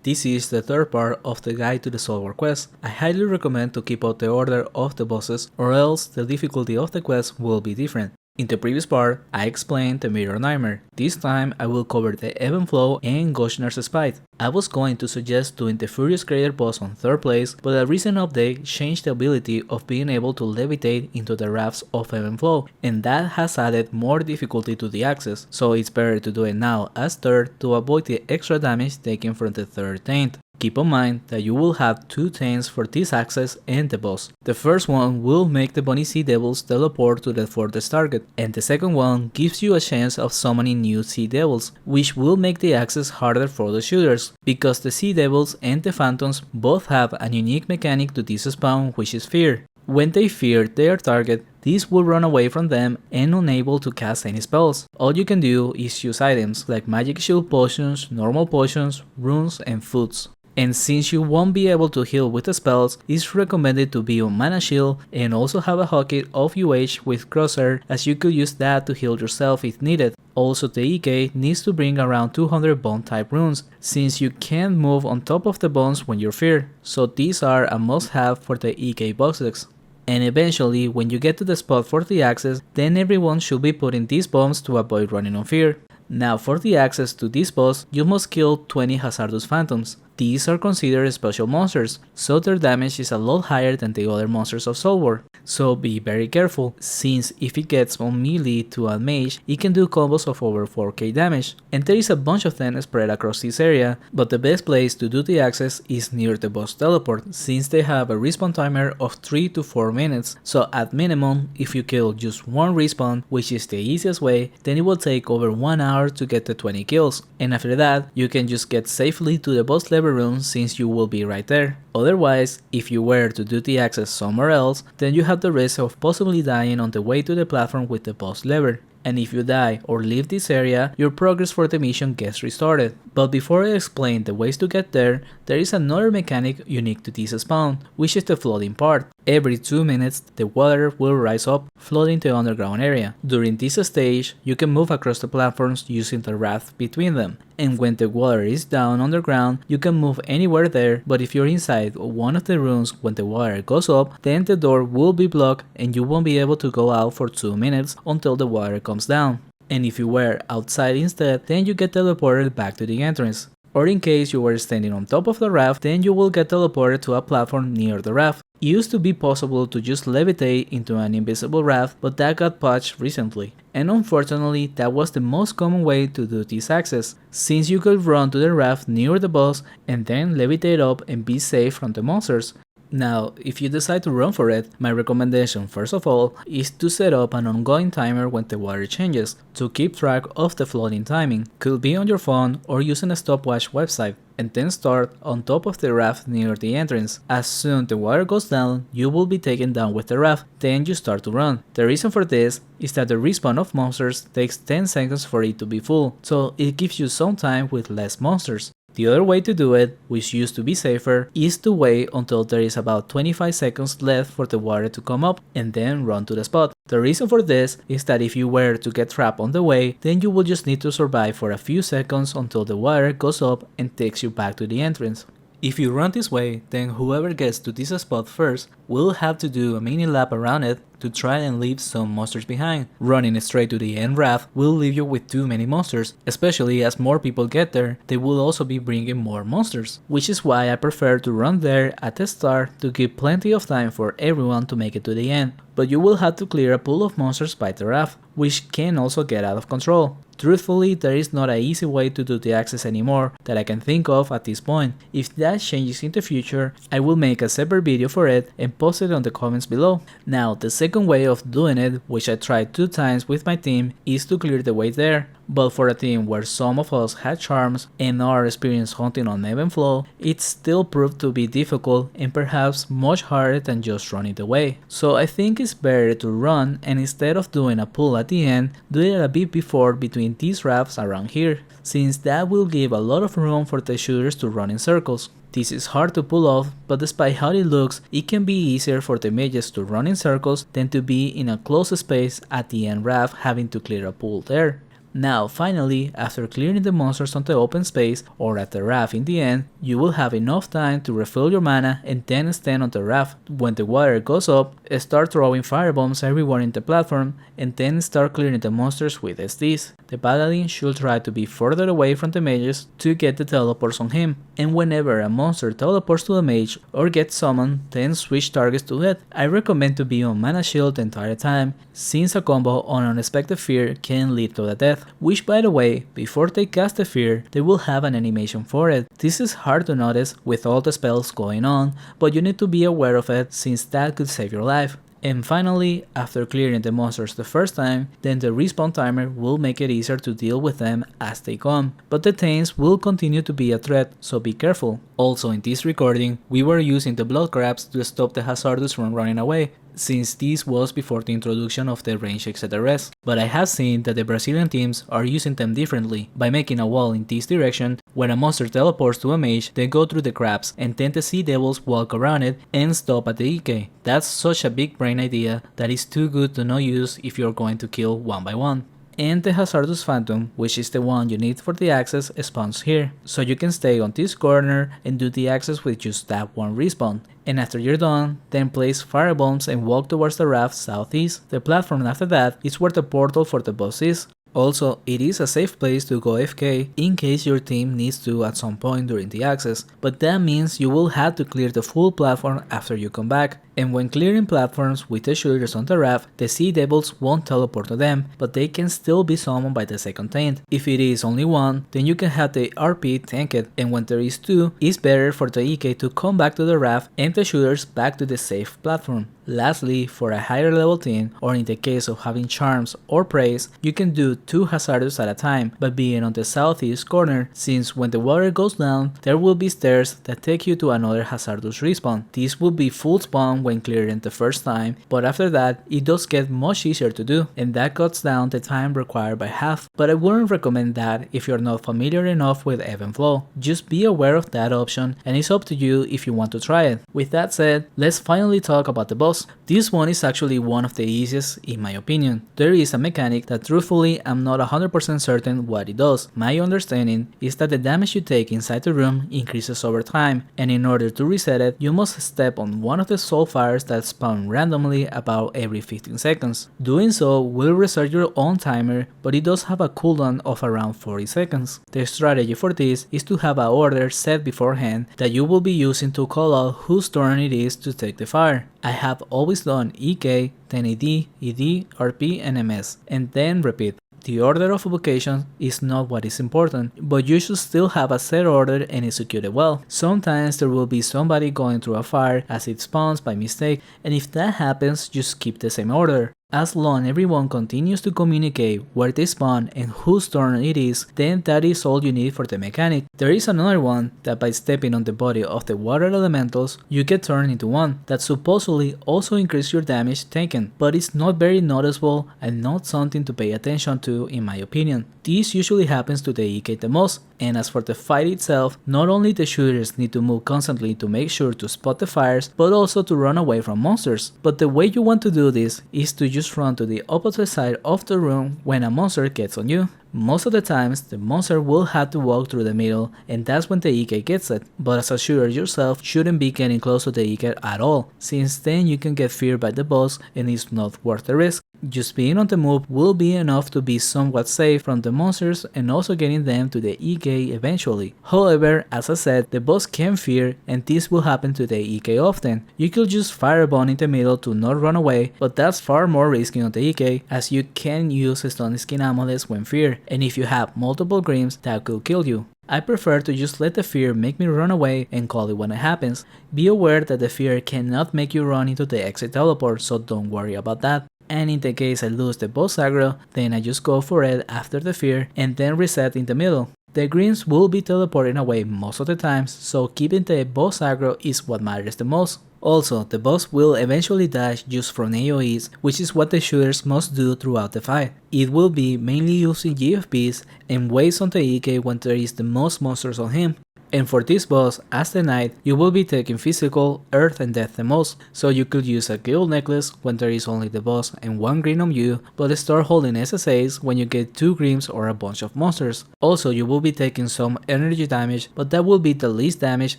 This is the third part of the guide to the Solver quest. I highly recommend to keep up the order of the bosses or else the difficulty of the quest will be different. In the previous part, I explained the Mirror Nightmare. This time I will cover the Ebb and Flow and Goshnar's Spite. I was going to suggest doing the Furious Creator boss on 3rd place, but a recent update changed the ability of being able to levitate into the rafts of Ebb and Flow, and that has added more difficulty to the access, so it's better to do it now as 3rd to avoid the extra damage taken from the 3rd taint. Keep in mind that you will have 2 taints for this access and the boss. The first one will make the bunny sea devils teleport to the furthest target, and the second one gives you a chance of summoning new sea devils, which will make the access harder for the shooters, because the sea devils and the phantoms both have a unique mechanic to this spawn, which is fear. When they fear their target, these will run away from them and unable to cast any spells. All you can do is use items like magic shield potions, normal potions, runes and foods. And since you won't be able to heal with the spells, it's recommended to be on mana shield and also have a bucket of UH with Crosshair, as you could use that to heal yourself if needed. Also, the EK needs to bring around 200 bone type runes, since you can't move on top of the bones when you're fear, so these are a must have for the EK boxes. And eventually, when you get to the spot for the access, then everyone should be putting these bombs to avoid running on fear. Now for the access to this boss, you must kill 20 hazardous phantoms. These are considered special monsters, so their damage is a lot higher than the other monsters of Soul War. So be very careful, since if it gets on melee to a mage, it can do combos of over 4k damage. And there is a bunch of them spread across this area, but the best place to do the access is near the boss teleport, since they have a respawn timer of 3 to 4 minutes, so at minimum, if you kill just one respawn, which is the easiest way, then it will take over 1 hour to get the 20 kills, and after that, you can just get safely to the boss level room since you will be right there. Otherwise, if you were to do the access somewhere else, then you have the risk of possibly dying on the way to the platform with the boss lever. And if you die or leave this area, your progress for the mission gets restarted. But before I explain the ways to get there, there is another mechanic unique to this spawn, which is the flooding part. Every 2 minutes, the water will rise up, flooding the underground area. During this stage, you can move across the platforms using the raft between them. And when the water is down underground, you can move anywhere there, but if you're inside one of the rooms when the water goes up, then the door will be blocked and you won't be able to go out for 2 minutes until the water comes down. And if you were outside instead, then you get teleported back to the entrance. Or in case you were standing on top of the raft, then you will get teleported to a platform near the raft. It used to be possible to just levitate into an invisible raft, but that got patched recently. And unfortunately, that was the most common way to do this access, since you could run to the raft near the boss and then levitate up and be safe from the monsters. Now, if you decide to run for it, my recommendation first of all is to set up an ongoing timer when the water changes, to keep track of the flooding timing. Could be on your phone or using a stopwatch website, and then start on top of the raft near the entrance. As soon the water goes down, you will be taken down with the raft, then you start to run. The reason for this is that the respawn of monsters takes 10 seconds for it to be full, so it gives you some time with less monsters. The other way to do it, which used to be safer, is to wait until there is about 25 seconds left for the water to come up and then run to the spot. The reason for this is that if you were to get trapped on the way, then you will just need to survive for a few seconds until the water goes up and takes you back to the entrance. If you run this way, then whoever gets to this spot first will have to do a mini lap around it to try and leave some monsters behind. Running straight to the end raft will leave you with too many monsters, especially as more people get there, they will also be bringing more monsters, which is why I prefer to run there at the start to give plenty of time for everyone to make it to the end. But you will have to clear a pool of monsters by the raft, which can also get out of control. Truthfully, there is not an easy way to do the access anymore that I can think of at this point. If that changes in the future, I will make a separate video for it and post it on the comments below. Now, the second way of doing it, which I tried 2 times with my team, is to clear the way there. But for a team where some of us had charms and are experienced hunting on ebb and flow, it still proved to be difficult and perhaps much harder than just running the way. So I think it's better to run, and instead of doing a pull at the end, do it a bit before between these rafts around here, since that will give a lot of room for the shooters to run in circles. This is hard to pull off, but despite how it looks, it can be easier for the mages to run in circles than to be in a closed space at the end raft having to clear a pool there. Now finally, after clearing the monsters on the open space or at the raft in the end, you will have enough time to refill your mana and then stand on the raft. When the water goes up, start throwing firebombs everywhere in the platform and then start clearing the monsters with SDs. The paladin should try to be further away from the mages to get the teleports on him, and whenever a monster teleports to a mage or gets summoned, then switch targets to it. I recommend to be on mana shield the entire time, since a combo on unexpected fear can lead to the death, which by the way, before they cast the fear, they will have an animation for it. This is hard to notice with all the spells going on, but you need to be aware of it since that could save your life. And finally, after clearing the monsters the first time, then the respawn timer will make it easier to deal with them as they come, but the Thanes will continue to be a threat, so be careful. Also in this recording, we were using the blood crabs to stop the Hazardous from running away, since this was before the introduction of the range XRS, but I have seen that the Brazilian teams are using them differently, by making a wall in this direction. When a monster teleports to a mage, they go through the crabs and then the sea devils walk around it and stop at the EK. That's such a big brain idea that is too good to not use if you're going to kill one by one. And the Hazardous Phantom, which is the one you need for the access, spawns here, so you can stay on this corner and do the access with just that one respawn. And after you're done, then place firebombs and walk towards the raft southeast. The platform after that is where the portal for the boss is. Also, it is a safe place to go AFK in case your team needs to at some point during the access, but that means you will have to clear the full platform after you come back. And when clearing platforms with the shooters on the raft, the sea devils won't teleport to them, but they can still be summoned by the second Thaint. If it is only one, then you can have the RP tank it, and when there is two, it's better for the EK to come back to the raft and the shooters back to the safe platform. Lastly, for a higher level team, or in the case of having charms or praise, you can do 2 hazardous at a time by being on the southeast corner, since when the water goes down, there will be stairs that take you to another hazardous respawn. This will be full spawn when clearing the first time, but after that, it does get much easier to do, and that cuts down the time required by half, but I wouldn't recommend that if you're not familiar enough with ebb and flow. Just be aware of that option, and it's up to you if you want to try it. With that said, let's finally talk about the boss. This one is actually one of the easiest in my opinion. There is a mechanic that truthfully I'm not 100% certain what it does. My understanding is that the damage you take inside the room increases over time, and in order to reset it, you must step on one of the soul fires that spawn randomly about every 15 seconds. Doing so will reset your own timer, but it does have a cooldown of around 40 seconds. The strategy for this is to have an order set beforehand that you will be using to call out whose turn it is to take the fire. I have always done EK, then ED, RP, and MS, and then repeat. The order of evocation is not what is important, but you should still have a set order and execute it well. Sometimes there will be somebody going through a fire as it spawns by mistake, and if that happens, just keep the same order. As long as everyone continues to communicate where they spawn and whose turn it is, then that is all you need for the mechanic. There is another one that by stepping on the body of the water elementals, you get turned into one that supposedly also increases your damage taken, but it's not very noticeable and not something to pay attention to in my opinion. This usually happens to the EK the most, and as for the fight itself, not only the shooters need to move constantly to make sure to spot the fires, but also to run away from monsters. But the way you want to do this is to just run to the opposite side of the room when a monster gets on you. Most of the times, the monster will have to walk through the middle, and that's when the EK gets it, but as a shooter yourself shouldn't be getting close to the EK at all, since then you can get feared by the boss and it's not worth the risk. Just being on the move will be enough to be somewhat safe from the monsters and also getting them to the EK eventually. However, as I said, the boss can fear, and this will happen to the EK often. You could just firebomb in the middle to not run away, but that's far more risky on the EK, as you can use stun skin amulets when fear, and if you have multiple grims, that could kill you. I prefer to just let the fear make me run away and call it when it happens. Be aware that the fear cannot make you run into the exit teleport, so don't worry about that. And in the case I lose the boss aggro, then I just go for it after the fear and then reset in the middle. The greens will be teleporting away most of the times, so keeping the boss aggro is what matters the most. Also, the boss will eventually dash just from AoEs, which is what the shooters must do throughout the fight. It will be mainly using GFPs and waves on the EK when there is the most monsters on him. And for this boss, as the knight, you will be taking physical, earth and death the most, so you could use a gold necklace when there is only the boss and 1 green on you, but start holding SSAs when you get 2 greens or a bunch of monsters. Also, you will be taking some energy damage, but that will be the least damage,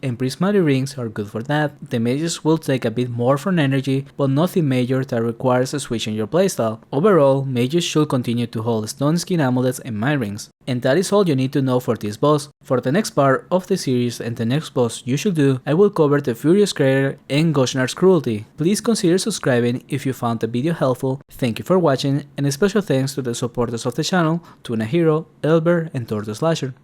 and prismatic rings are good for that. The mages will take a bit more from energy, but nothing major that requires a switch in your playstyle. Overall, mages should continue to hold stone skin amulets and mind rings. And that is all you need to know for this boss. For the next part of the series and the next boss you should do, I will cover the Furious Crater and Goshnar's Cruelty. Please consider subscribing if you found the video helpful. Thank you for watching, and a special thanks to the supporters of the channel, Tuna Hero, Elber and Torto Slasher.